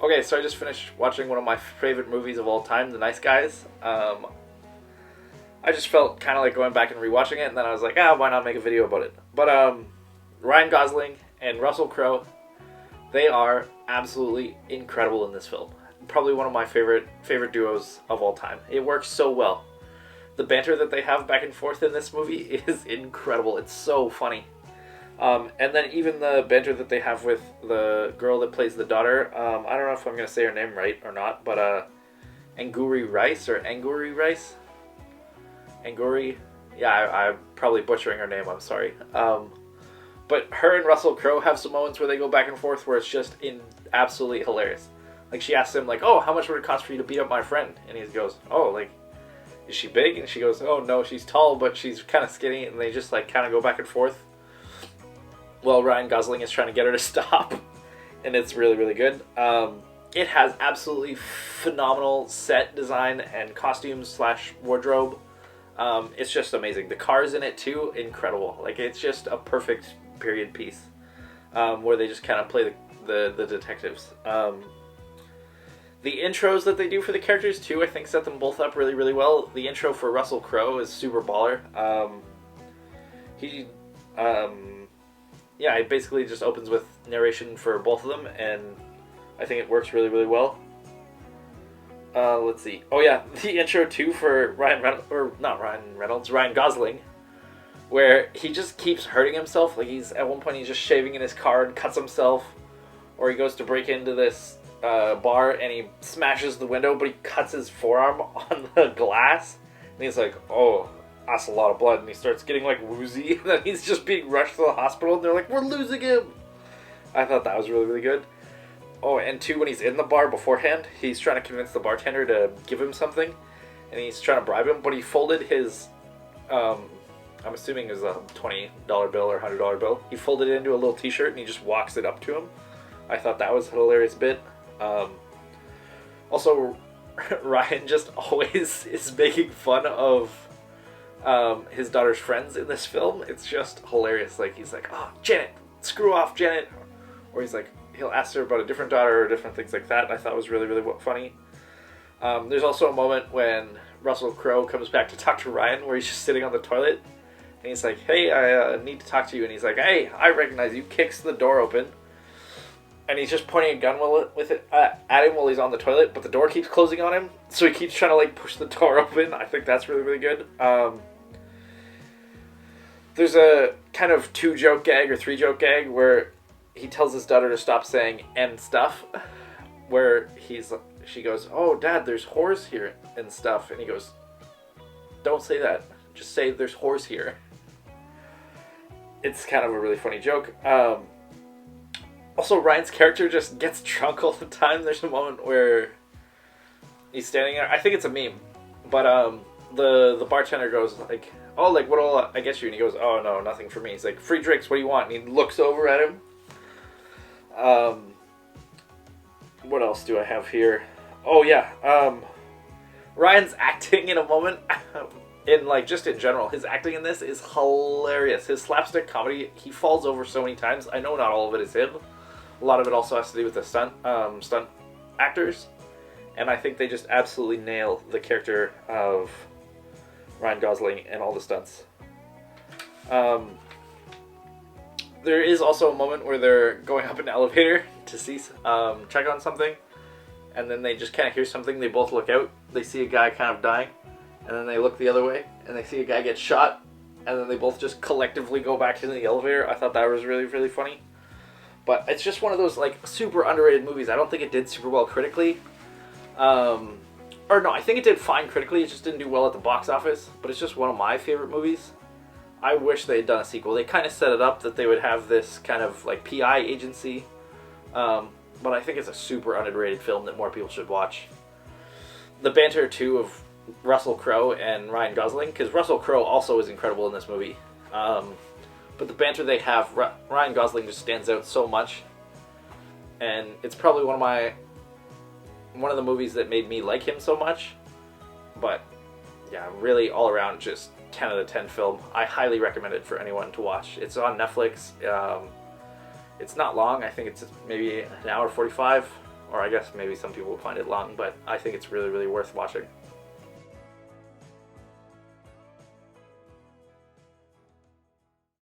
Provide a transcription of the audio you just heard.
Okay, so I just finished watching one of my favorite movies of all time, The Nice Guys. I just felt kind of like going back and rewatching it, and then I was like, why not make a video about it? But Ryan Gosling and Russell Crowe, they are absolutely incredible in this film. Probably one of my favorite duos of all time. It works so well. The banter that they have back and forth in this movie is incredible. It's so funny. And then even the banter that they have with the girl that plays the daughter, I don't know if I'm going to say her name right or not, but Angourie Rice or Angourie Rice? Angourie? Yeah, I'm probably butchering her name, I'm sorry. But her and Russell Crowe have some moments where they go back and forth where it's just absolutely hilarious. Like, she asks him, like, oh, how much would it cost for you to beat up my friend? And he goes, oh, like, is she big? And she goes, oh, no, she's tall, but she's kind of skinny. And they just, like, kind of go back and forth. Well, Ryan Gosling is trying to get her to stop. And it's really, really good. It has absolutely phenomenal set design and costumes / wardrobe. It's just amazing. The cars in it, too, incredible. Like, it's just a perfect period piece. Where they just kind of play the detectives. The intros that they do for the characters, too, I think set them both up really, really well. The intro for Russell Crowe is super baller. It basically just opens with narration for both of them, and I think it works really, really well. Let's see. Oh, yeah, the intro, too, for Ryan Gosling, where he just keeps hurting himself. Like, at one point, he's just shaving in his car and cuts himself, or he goes to break into this bar and he smashes the window, but he cuts his forearm on the glass, and he's like, oh, that's a lot of blood, and he starts getting like woozy, and then he's just being rushed to the hospital, and they're like, we're losing him. I thought that was really, really good. Oh, and too, when he's in the bar beforehand, he's trying to convince the bartender to give him something, and he's trying to bribe him, but he folded his I'm assuming it was a $20 bill or $100 bill. He folded it into a little t-shirt and he just walks it up to him. I thought that was a hilarious bit. Also, Ryan just always is making fun of his daughter's friends in this film. It's just hilarious. Like, he's like, oh, Janet, screw off, Janet. Or he's like, he'll ask her about a different daughter or different things like that. I thought was really, really funny. There's also a moment when Russell Crowe comes back to talk to Ryan where he's just sitting on the toilet. And he's like, hey, I need to talk to you. And he's like, hey, I recognize you. Kicks the door open. And he's just pointing a gun at him while he's on the toilet, but the door keeps closing on him, so he keeps trying to like push the door open. I think that's really, really good. There's a kind of 2-joke gag or 3-joke gag where he tells his daughter to stop saying "and stuff," where she goes, "Oh, Dad, there's whores here and stuff," and he goes, "Don't say that. Just say there's whores here." It's kind of a really funny joke. Also, Ryan's character just gets drunk all the time. There's a moment where he's standing there. I think it's a meme. But the bartender goes like, oh, like, what'll I get you? And he goes, oh, no, nothing for me. He's like, free drinks, what do you want? And he looks over at him. What else do I have here? Oh, yeah. Ryan's acting in a moment, just in general, his acting in this is hilarious. His slapstick comedy, he falls over so many times. I know not all of it is him. A lot of it also has to do with the stunt actors, and I think they just absolutely nail the character of Ryan Gosling and all the stunts. There is also a moment where they're going up an elevator to see check on something, and then they just kind of hear something. They both look out. They see a guy kind of dying, and then they look the other way, and they see a guy get shot, and then they both just collectively go back into the elevator. I thought that was really, really funny. But it's just one of those, like, super underrated movies. I don't think it did super well critically. I think it did fine critically. It just didn't do well at the box office. But it's just one of my favorite movies. I wish they had done a sequel. They kind of set it up that they would have this kind of, like, PI agency. But I think it's a super underrated film that more people should watch. The banter, too, of Russell Crowe and Ryan Gosling, because Russell Crowe also is incredible in this movie. But the banter they have, Ryan Gosling just stands out so much, and it's probably one of the movies that made me like him so much. But yeah, really all around just 10 out of 10 film. I highly recommend it for anyone to watch. It's on Netflix. It's not long. I think it's maybe an hour 45 or I guess maybe some people would find it long, but I think it's really, really worth watching.